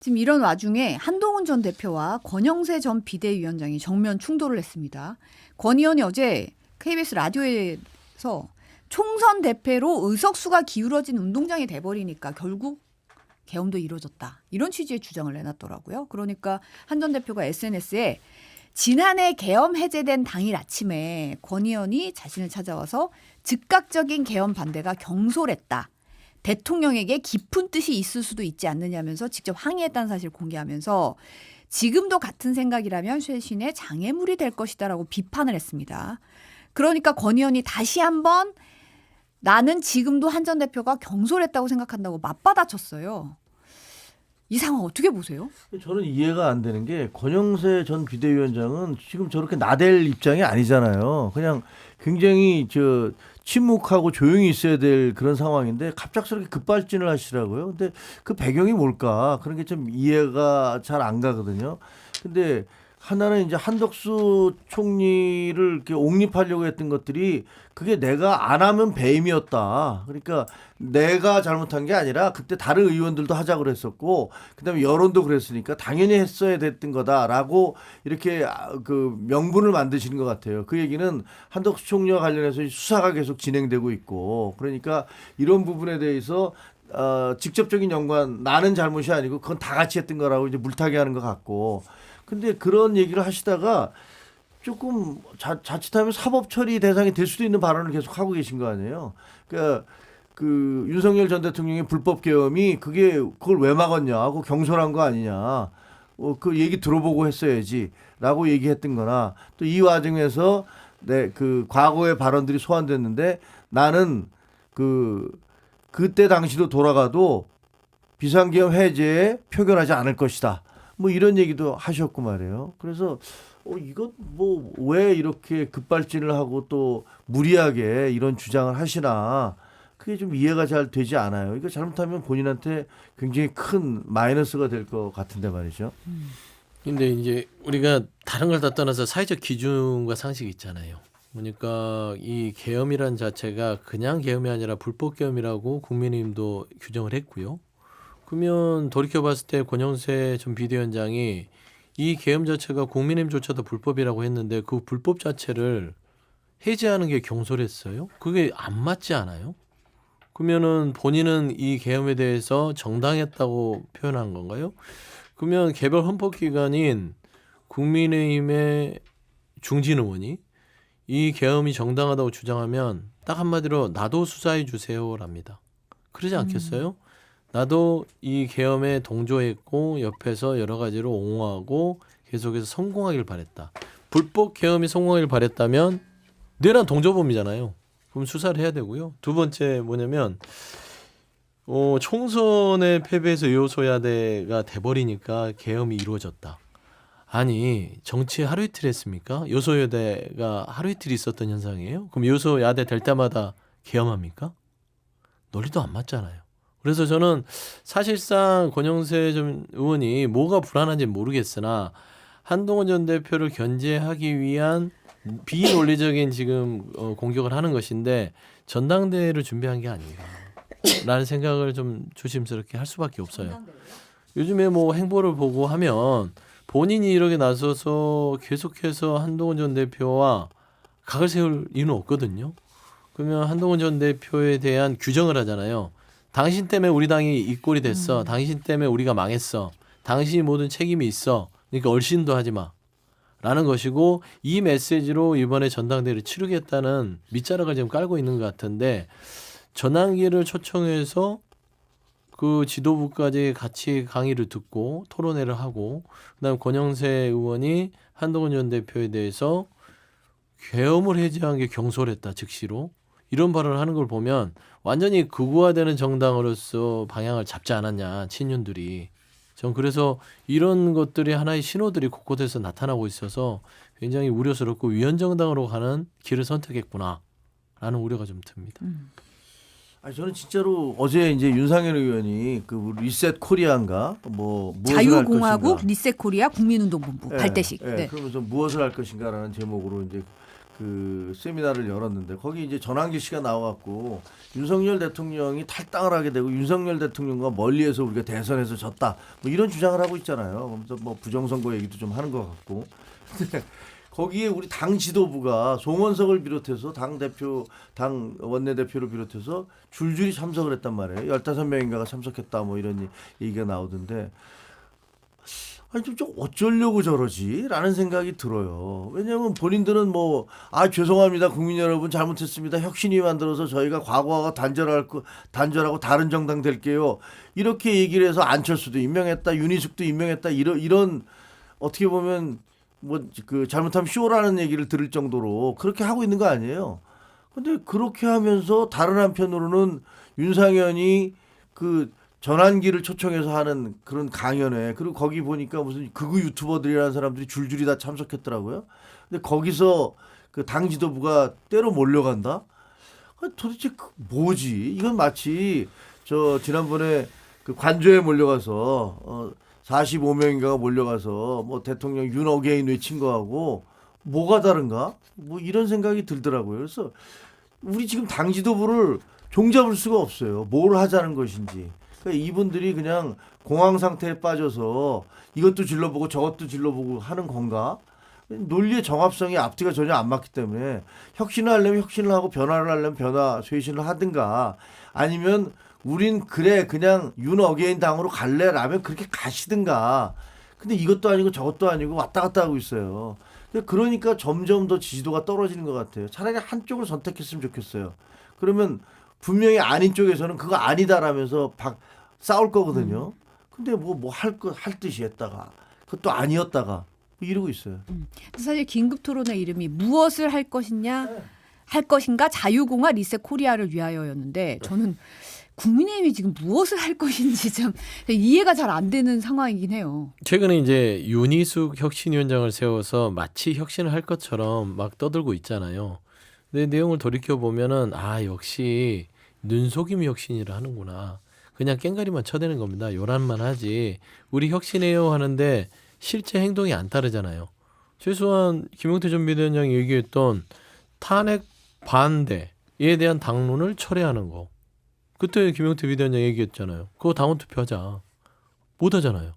지금 이런 와중에 한동훈 전 대표와 권영세 전 비대위원장이 정면 충돌을 했습니다. 권 의원이 어제 KBS 라디오에서 총선 대패로 의석수가 기울어진 운동장이 돼버리니까 결국 계엄도 이루어졌다. 이런 취지의 주장을 내놨더라고요. 그러니까 한 전 대표가 SNS에 지난해 계엄 해제된 당일 아침에 권 의원이 자신을 찾아와서 즉각적인 계엄 반대가 경솔했다. 대통령에게 깊은 뜻이 있을 수도 있지 않느냐면서 직접 항의했다는 사실을 공개하면서 지금도 같은 생각이라면 쇄신의 장애물이 될 것이다라고 비판을 했습니다. 그러니까 권 의원이 다시 한번 나는 지금도 한 전 대표가 경솔했다고 생각한다고 맞받아쳤어요. 이 상황 어떻게 보세요? 저는 이해가 안 되는 게 권영세 전 비대위원장은 지금 저렇게 나댈 입장이 아니잖아요. 그냥 굉장히 침묵하고 조용히 있어야 될 그런 상황인데 갑작스럽게 급발진을 하시더라고요. 근데 그 배경이 뭘까? 그런 게 좀 이해가 잘 안 가거든요. 근데 하나는 이제 한덕수 총리를 이렇게 옹립하려고 했던 것들이 그게 내가 안 하면 배임이었다. 그러니까 내가 잘못한 게 아니라 그때 다른 의원들도 하자고 그랬었고 그다음에 여론도 그랬으니까 당연히 했어야 됐던 거다라고 이렇게 그 명분을 만드시는 것 같아요. 그 얘기는 한덕수 총리와 관련해서 수사가 계속 진행되고 있고 그러니까 이런 부분에 대해서 직접적인 연관 나는 잘못이 아니고 그건 다 같이 했던 거라고 이제 물타기 하는 것 같고 근데 그런 얘기를 하시다가 조금 자칫하면 사법 처리 대상이 될 수도 있는 발언을 계속 하고 계신 거 아니에요. 그러니까 그 윤석열 전 대통령의 불법 계엄이 그걸 왜 막았냐 하고 경솔한 거 아니냐. 그 얘기 들어보고 했어야지라고 얘기했던 거나 또 이 와중에서 그 과거의 발언들이 소환됐는데 나는 그때 당시로 돌아가도 비상계엄 해제에 표결하지 않을 것이다. 뭐 이런 얘기도 하셨고 말이에요. 그래서 이건 뭐 왜 이렇게 급발진을 하고 또 무리하게 이런 주장을 하시나 그게 좀 이해가 잘 되지 않아요. 이거 잘못하면 본인한테 굉장히 큰 마이너스가 될 것 같은데 말이죠. 근데 이제 우리가 다른 걸 다 떠나서 사회적 기준과 상식이 있잖아요. 그러니까 이 계엄이란 자체가 그냥 계엄이 아니라 불법 계엄이라고 국민의힘도 규정을 했고요. 그러면 돌이켜봤을 때 권영세 전 비대위원장이 이 계엄 자체가 국민의힘조차도 불법이라고 했는데 그 불법 자체를 해제하는 게 경솔했어요. 그게 안 맞지 않아요? 그러면은 본인은 이 계엄에 대해서 정당했다고 표현한 건가요? 그러면 개별 헌법기관인 국민의힘의 중진 의원이 이 계엄이 정당하다고 주장하면 딱 한마디로 나도 수사해 주세요랍니다. 그러지 않겠어요? 나도 이 계엄에 동조했고 옆에서 여러 가지로 옹호하고 계속해서 성공하길 바랬다. 불법 계엄이 성공하길 바랬다면 내란 동조범이잖아요. 그럼 수사를 해야 되고요. 두 번째 뭐냐면 총선에 패배해서 요소야대가 돼버리니까 계엄이 이루어졌다. 아니 정치 하루 이틀 했습니까? 요소야대가 하루 이틀 있었던 현상이에요? 그럼 요소야대 될 때마다 계엄합니까? 논리도 안 맞잖아요. 그래서 저는 사실상 권영세 전 의원이 뭐가 불안한지 모르겠으나 한동훈 전 대표를 견제하기 위한 비논리적인 지금 공격을 하는 것인데 전당대회를 준비한 게 아닌가라는 생각을 좀 조심스럽게 할 수밖에 없어요. 요즘에 뭐 행보를 보고 하면 본인이 이렇게 나서서 계속해서 한동훈 전 대표와 각을 세울 이유는 없거든요. 그러면 한동훈 전 대표에 대한 규정을 하잖아요. 당신 때문에 우리 당이 이 꼴이 됐어. 당신 때문에 우리가 망했어. 당신이 모든 책임이 있어. 그러니까 얼씬도 하지 마. 라는 것이고 이 메시지로 이번에 전당대회를 치르겠다는 밑자락을 지금 깔고 있는 것 같은데 전환기를 초청해서 그 지도부까지 같이 강의를 듣고 토론회를 하고 그다음에 권영세 의원이 한동훈 전 대표에 대해서 계엄을 해제한 게 경솔했다. 즉시로. 이런 발언을 하는 걸 보면 완전히 극우화되는 정당으로서 방향을 잡지 않았냐 친윤들이. 전 그래서 이런 것들이 하나의 신호들이 곳곳에서 나타나고 있어서 굉장히 우려스럽고 위헌정당으로 가는 길을 선택했구나라는 우려가 좀 듭니다. 아니 저는 진짜로 어제 이제 윤상현 의원이 그 리셋 코리아인가 뭐 자유공화국 리셋코리아 국민운동본부 발대식. 네. 그러면서 무엇을 할 것인가라는 제목으로 이제 그 세미나를 열었는데 거기 이제 전환기 씨가 나와갖고 윤석열 대통령이 탈당을 하게 되고 윤석열 대통령과 멀리해서 우리가 대선에서 졌다 뭐 이런 주장을 하고 있잖아요. 그러면서 뭐 부정선거 얘기도 좀 하는 것 같고. 근데 거기에 우리 당 지도부가 송원석을 비롯해서 당 대표, 당 원내대표를 비롯해서 줄줄이 참석을 했단 말이에요. 15명인가가 참석했다 뭐 이런 얘기가 나오던데 아니 좀 어쩌려고 저러지? 라는 생각이 들어요. 왜냐하면 본인들은 뭐 죄송합니다. 국민 여러분 잘못했습니다. 혁신이 만들어서 저희가 과거와 단절하고 다른 정당 될게요. 이렇게 얘기를 해서 안철수도 임명했다. 윤희숙도 임명했다. 이런 어떻게 보면 뭐 그 잘못하면 쇼라는 얘기를 들을 정도로 그렇게 하고 있는 거 아니에요. 근데 그렇게 하면서 다른 한편으로는 윤상현이 그 전환기를 초청해서 하는 그런 강연회 그리고 거기 보니까 무슨 극우 유튜버들이라는 사람들이 줄줄이 다 참석했더라고요. 근데 거기서 그 당 지도부가 때로 몰려간다? 도대체 뭐지? 이건 마치 저 지난번에 그 관저에 몰려가서 45명인가가 몰려가서 뭐 대통령 윤 어게인 외친 거하고 뭐가 다른가? 뭐 이런 생각이 들더라고요. 그래서 우리 지금 당 지도부를 종잡을 수가 없어요. 뭘 하자는 것인지. 그러니까 이분들이 그냥 공황 상태에 빠져서 이것도 질러보고 저것도 질러보고 하는 건가? 논리의 정합성이 앞뒤가 전혀 안 맞기 때문에 혁신을 하려면 혁신을 하고 변화를 하려면 변화 쇄신을 하든가 아니면 우린 그래 그냥 윤 어게인 당으로 갈래라면 그렇게 가시든가. 근데 이것도 아니고 저것도 아니고 왔다 갔다 하고 있어요. 그러니까 점점 더 지지도가 떨어지는 것 같아요. 차라리 한쪽을 선택했으면 좋겠어요. 그러면 분명히 아닌 쪽에서는 그거 아니다라면서 싸울 거거든요. 근데 뭐 할 듯이 했다가 그것도 아니었다가 뭐 이러고 있어요. 사실 긴급 토론의 이름이 무엇을 할 것인가 자유공화 리셋 코리아를 위하여였는데 저는 국민의힘이 지금 무엇을 할 것인지 좀 이해가 잘 안 되는 상황이긴 해요. 최근에 이제 윤희숙 혁신위원장을 세워서 마치 혁신을 할 것처럼 막 떠들고 있잖아요. 근데 내용을 돌이켜 보면은 역시 눈속임 혁신이라 하는구나. 그냥 깽가리만 쳐대는 겁니다. 요란만 하지. 우리 혁신해요 하는데 실제 행동이 안 따르잖아요. 최소한 김용태 전 비대위원장이 얘기했던 탄핵 반대에 대한 당론을 철회하는 거. 그때 김용태 비대위원장 얘기했잖아요. 그거 당원 투표하자. 못 하잖아요.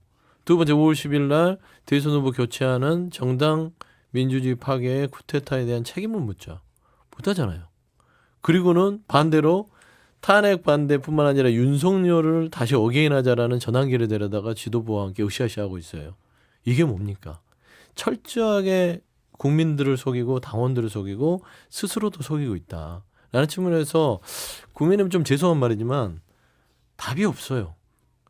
두 번째 5월 10일 날 대선 후보 교체하는 정당 민주주의 파괴의 쿠데타에 대한 책임을 묻자. 못 하잖아요. 그리고는 반대로 탄핵 반대뿐만 아니라 윤석열을 다시 어게인하자라는 전환기를 데려다가 지도부와 함께 으쌰으쌰하고 있어요. 이게 뭡니까? 철저하게 국민들을 속이고 당원들을 속이고 스스로도 속이고 있다. 라는 측면에서 국민의힘 좀 죄송한 말이지만 답이 없어요.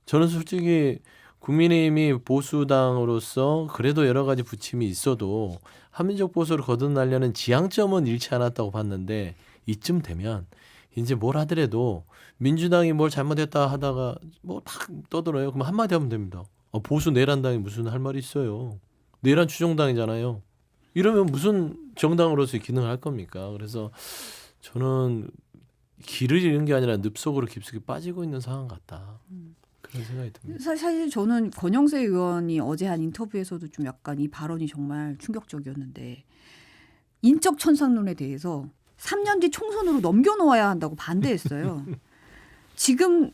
저는 솔직히 국민의힘이 보수당으로서 그래도 여러 가지 부침이 있어도 한민족 보수를 거듭나려는 지향점은 잃지 않았다고 봤는데 이쯤 되면 이제 뭘 하더라도 민주당이 뭘 잘못했다 하다가 뭐 탁 떠들어요. 그럼 한마디 하면 됩니다. 보수 내란당이 무슨 할 말이 있어요. 내란 추종당이잖아요. 이러면 무슨 정당으로서의 기능을 할 겁니까? 그래서 저는 길을 잃은 게 아니라 늪속으로 깊숙이 빠지고 있는 상황 같다. 그런 생각이 듭니다. 사실 저는 권영세 의원이 어제 한 인터뷰에서도 좀 약간 이 발언이 정말 충격적이었는데 인적 천상론에 대해서 3년 뒤 총선으로 넘겨놓아야 한다고 반대했어요. 지금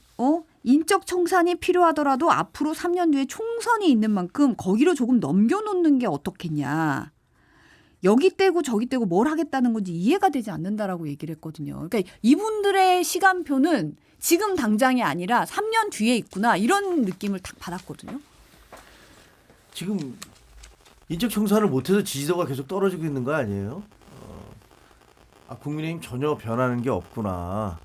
인적 청산이 필요하더라도 앞으로 3년 뒤에 총선이 있는 만큼 거기로 조금 넘겨놓는 게 어떻겠냐. 여기 떼고 저기 떼고 뭘 하겠다는 건지 이해가 되지 않는다라고 얘기를 했거든요. 그러니까 이분들의 시간표는 지금 당장이 아니라 3년 뒤에 있구나 이런 느낌을 딱 받았거든요. 지금 인적 청산을 못해서 지지도가 계속 떨어지고 있는 거 아니에요? 국민의힘 전혀 변하는 게 없구나.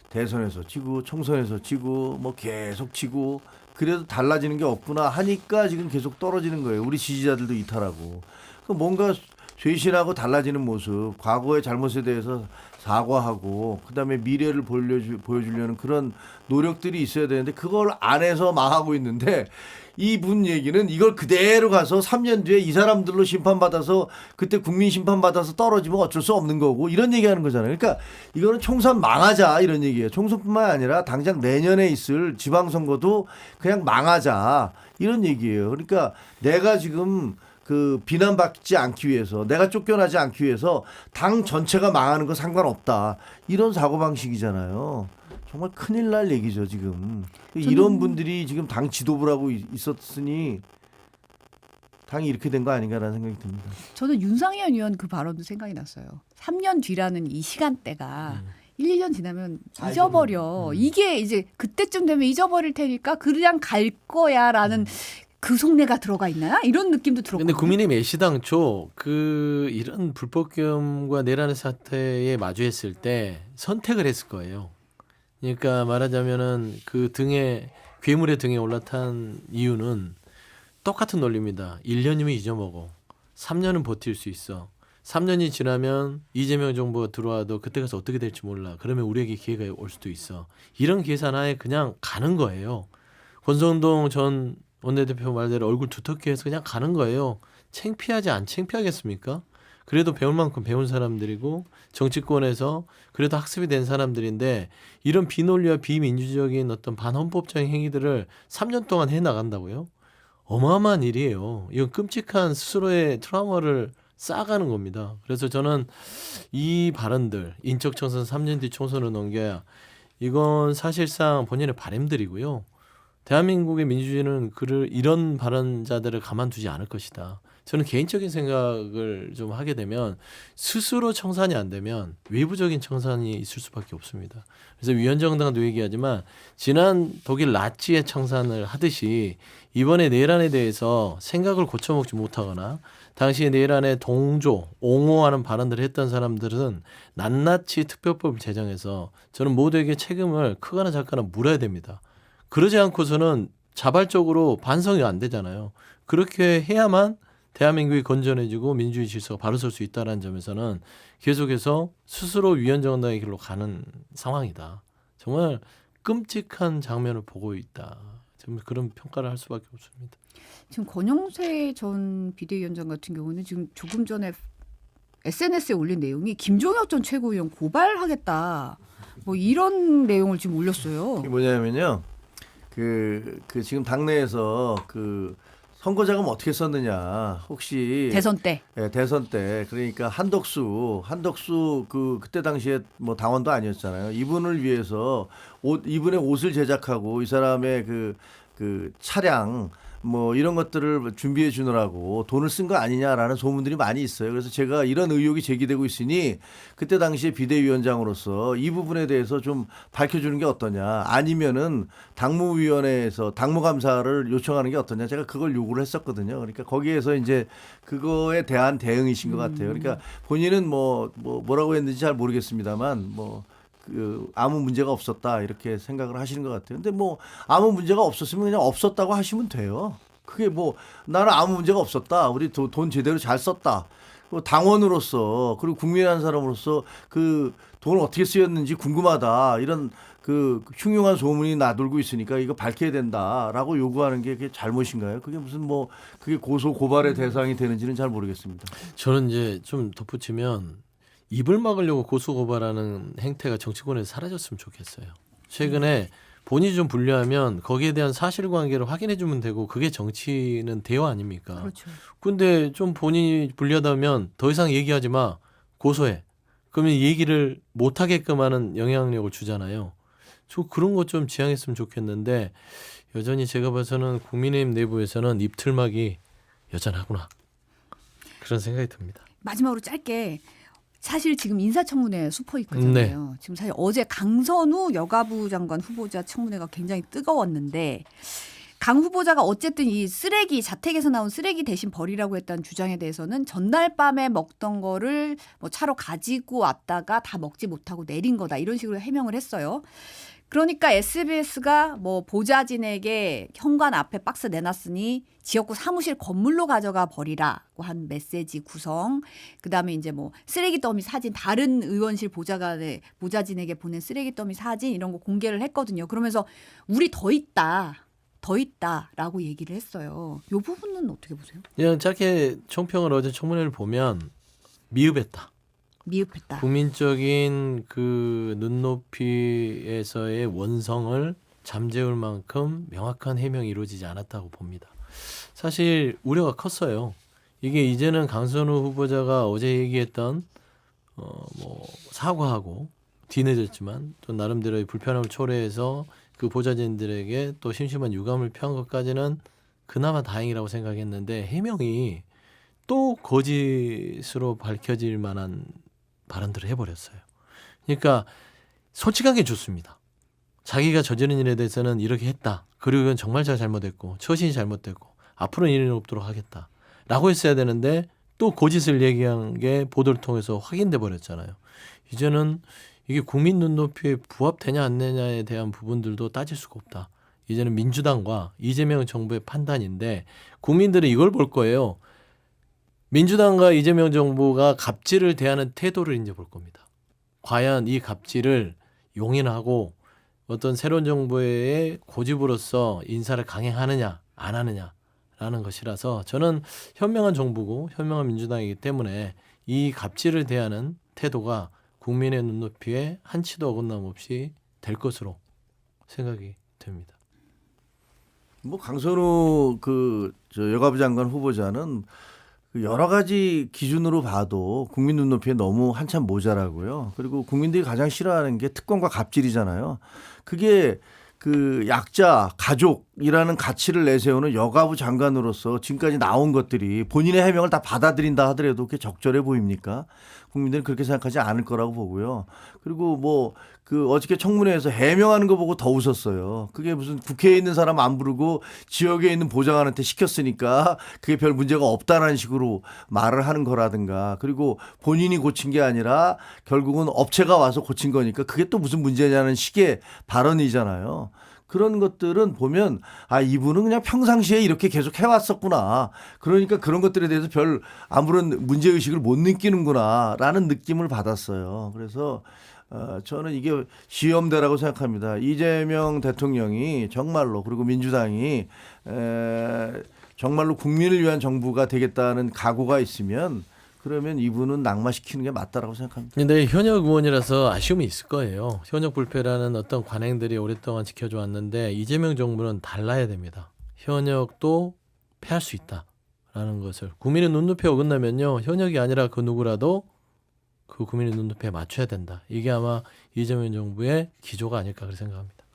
대선에서 지고 총선에서 지고 뭐 계속 지고 그래도 달라지는 게 없구나 하니까 지금 계속 떨어지는 거예요. 우리 지지자들도 이탈하고. 뭔가 쇄신하고 달라지는 모습, 과거의 잘못에 대해서 사과하고 그다음에 미래를 보여주려는 그런 노력들이 있어야 되는데 그걸 안 해서 망하고 있는데 이분 얘기는 이걸 그대로 가서 3년 뒤에 이 사람들로 심판받아서 그때 국민 심판받아서 떨어지면 어쩔 수 없는 거고 이런 얘기하는 거잖아요. 그러니까 이거는 총선 망하자 이런 얘기예요. 총선뿐만 아니라 당장 내년에 있을 지방선거도 그냥 망하자 이런 얘기예요. 그러니까 내가 지금 그 비난받지 않기 위해서 내가 쫓겨나지 않기 위해서 당 전체가 망하는 거 상관없다. 이런 사고방식이잖아요. 정말 큰일 날 얘기죠 지금. 이런 분들이 지금 당 지도부를 하고 있었으니 당이 이렇게 된 거 아닌가라는 생각이 듭니다. 저는 윤상현 의원 그 발언도 생각이 났어요. 3년 뒤라는 이 시간대가 1, 2년 지나면 잊어버려. 이게 이제 그때쯤 되면 잊어버릴 테니까 그냥 갈 거야라는 그 속내가 들어가 있나? 이런 느낌도 들었거든요. 근데 국민의힘 애시당초 그 이런 불법겸과 내란의 사태에 마주했을 때 선택을 했을 거예요. 그러니까 말하자면은 그 등에 괴물의 등에 올라탄 이유는 똑같은 논리입니다. 1년이면 잊어먹어. 3년은 버틸 수 있어. 3년이 지나면 이재명 정부가 들어와도 그때 가서 어떻게 될지 몰라. 그러면 우리에게 기회가 올 수도 있어. 이런 계산하에 그냥 가는 거예요. 권성동 전 원내대표 말대로 얼굴 두텁게 해서 그냥 가는 거예요. 창피하지 안 창피하겠습니까? 그래도 배울 만큼 배운 사람들이고 정치권에서 그래도 학습이 된 사람들인데 이런 비논리와 비민주적인 어떤 반헌법적인 행위들을 3년 동안 해나간다고요? 어마어마한 일이에요. 이건 끔찍한 스스로의 트라우마를 쌓아가는 겁니다. 그래서 저는 이 발언들 인적 청산 3년 뒤 총선을 넘겨야 이건 사실상 본인의 바람들이고요. 대한민국의 민주주의는 이런 발언자들을 가만두지 않을 것이다. 저는 개인적인 생각을 좀 하게 되면 스스로 청산이 안 되면 외부적인 청산이 있을 수밖에 없습니다. 그래서 위원정당도 얘기하지만 지난 독일 나치의 청산을 하듯이 이번에 내란에 대해서 생각을 고쳐먹지 못하거나 당시 내란에 동조, 옹호하는 발언들을 했던 사람들은 낱낱이 특별법을 제정해서 저는 모두에게 책임을 크거나 작거나 물어야 됩니다. 그러지 않고서는 자발적으로 반성이 안 되잖아요. 그렇게 해야만 대한민국이 건전해지고 민주주의 질서가 바로 설 수 있다는 점에서는 계속해서 스스로 위헌정당의 길로 가는 상황이다. 정말 끔찍한 장면을 보고 있다. 정말 그런 평가를 할 수밖에 없습니다. 지금 권영세 전 비대위원장 같은 경우는 지금 조금 전에 SNS에 올린 내용이 김종혁 전 최고위원 고발하겠다. 뭐 이런 내용을 지금 올렸어요. 이게 뭐냐면요. 그 지금 당내에서 그 선거 자금 어떻게 썼느냐 혹시 대선 때. 예, 대선 때 그러니까 한덕수 그때 당시에 뭐 당원도 아니었잖아요. 이분을 위해서 이분의 옷을 제작하고 이 사람의 그 차량 뭐 이런 것들을 준비해 주느라고 돈을 쓴 거 아니냐라는 소문들이 많이 있어요. 그래서 제가 이런 의혹이 제기되고 있으니 그때 당시에 비대위원장으로서 이 부분에 대해서 좀 밝혀주는 게 어떠냐, 아니면은 당무위원회에서 당무감사를 요청하는 게 어떠냐, 제가 그걸 요구를 했었거든요. 그러니까 거기에서 이제 그거에 대한 대응이신 것 같아요. 그러니까 본인은 뭐라고 했는지 잘 모르겠습니다만 아무 문제가 없었다 이렇게 생각을 하시는 것 같아요. 근데 뭐 아무 문제가 없었으면 그냥 없었다고 하시면 돼요. 그게 뭐 나는 아무 문제가 없었다. 우리 돈 제대로 잘 썼다. 당원으로서 그리고 국민한 사람으로서 그 돈을 어떻게 쓰였는지 궁금하다. 이런 그 흉흉한 소문이 나돌고 있으니까 이거 밝혀야 된다라고 요구하는 게 그게 잘못인가요? 그게 무슨 그게 고소 고발의 대상이 되는지는 잘 모르겠습니다. 저는 이제 좀 덧붙이면 입을 막으려고 고소고발하는 행태가 정치권에서 사라졌으면 좋겠어요. 최근에 본인이 좀 불리하면 거기에 대한 사실관계를 확인해 주면 되고 그게 정치는 대화 아닙니까? 그렇죠. 근데 좀 본인이 불리하다면 더 이상 얘기하지 마. 고소해. 그러면 얘기를 못 하게끔 하는 영향력을 주잖아요. 저 그런 것 좀 지양했으면 좋겠는데 여전히 제가 봐서는 국민의힘 내부에서는 입틀막이 여전하구나. 그런 생각이 듭니다. 마지막으로 짧게 사실 지금 인사청문회 슈퍼위크잖아요. 지금 사실 어제 강선우 여가부 장관 후보자 청문회가 굉장히 뜨거웠는데 강 후보자가 어쨌든 이 쓰레기 자택에서 나온 쓰레기 대신 버리라고 했다는 주장에 대해서는 전날 밤에 먹던 거를 뭐 차로 가지고 왔다가 다 먹지 못하고 내린 거다 이런 식으로 해명을 했어요. 그러니까 SBS가 뭐 보좌진에게 현관 앞에 박스 내놨으니 지역구 사무실 건물로 가져가 버리라고 한 메시지 구성. 그다음에 이제 뭐 쓰레기 더미 사진 다른 의원실 보좌진에게 보낸 쓰레기 더미 사진 이런 거 공개를 했거든요. 그러면서 우리 더 있다라고 얘기를 했어요. 이 부분은 어떻게 보세요? 그냥 짧게 총평을 어제 청문회를 보면 미흡했다. 미흡했다. 국민적인 그 눈높이에서의 원성을 잠재울 만큼 명확한 해명이 이루어지지 않았다고 봅니다. 사실 우려가 컸어요. 이게 이제는 강선우 후보자가 어제 얘기했던 뭐 사과하고 뒤늦었지만 또 나름대로의 불편함을 초래해서 그 보좌진들에게 또 심심한 유감을 표한 것까지는 그나마 다행이라고 생각했는데 해명이 또 거짓으로 밝혀질 만한 발언들을 해버렸어요. 그러니까 솔직하게 좋습니다. 자기가 저지른 일에 대해서는 이렇게 했다. 그리고 이건 정말 제가 잘못했고 처신이 잘못됐고 앞으로는 일이 없도록 하겠다. 라고 했어야 되는데 또 거짓을 얘기한 게 보도를 통해서 확인돼 버렸잖아요. 이제는 이게 국민 눈높이에 부합되냐 안 되냐에 대한 부분들도 따질 수가 없다. 이제는 민주당과 이재명 정부의 판단인데 국민들은 이걸 볼 거예요. 민주당과 이재명 정부가 갑질을 대하는 태도를 이제 볼 겁니다. 과연 이 갑질을 용인하고 어떤 새로운 정부의 고집으로서 인사를 강행하느냐 안 하느냐라는 것이라서 저는 현명한 정부고 현명한 민주당이기 때문에 이 갑질을 대하는 태도가 국민의 눈높이에 한치도 어긋남 없이 될 것으로 생각이 됩니다. 뭐 강선우 여가부 장관 후보자는 그 여러 가지 기준으로 봐도 국민 눈높이에 너무 한참 모자라고요. 그리고 국민들이 가장 싫어하는 게 특권과 갑질이잖아요. 그게 그 약자, 가족이라는 가치를 내세우는 여가부 장관으로서 지금까지 나온 것들이 본인의 해명을 다 받아들인다 하더라도 그게 적절해 보입니까? 국민들은 그렇게 생각하지 않을 거라고 보고요. 그리고 뭐 그 어저께 청문회에서 해명하는 거 보고 더 웃었어요. 그게 무슨 국회에 있는 사람 안 부르고 지역에 있는 보좌관한테 시켰으니까 그게 별 문제가 없다는 식으로 말을 하는 거라든가, 그리고 본인이 고친 게 아니라 결국은 업체가 와서 고친 거니까 그게 또 무슨 문제냐는 식의 발언이잖아요. 그런 것들은 보면 아, 이분은 그냥 평상시에 이렇게 계속 해왔었구나. 그러니까 그런 것들에 대해서 별 아무런 문제의식을 못 느끼는구나라는 느낌을 받았어요. 그래서 저는 이게 시험대라고 생각합니다. 이재명 대통령이 정말로, 그리고 민주당이 정말로 국민을 위한 정부가 되겠다는 각오가 있으면 그러면 이분은 낙마시키는 게 맞다라고 생각합니다. 근데 현역 의원이라서 아쉬움이 있을 거예요. 현역 불패라는 어떤 관행들이 오랫동안 지켜져 왔는데 이재명 정부는 달라야 됩니다. 현역도 패할 수 있다라는 것을 국민의 눈높이에 어긋나면요, 현역이 아니라 그 누구라도 그 국민의 눈높이에 맞춰야 된다. 이게 아마 이재명 정부의 기조가 아닐까 그렇게 생각합니다.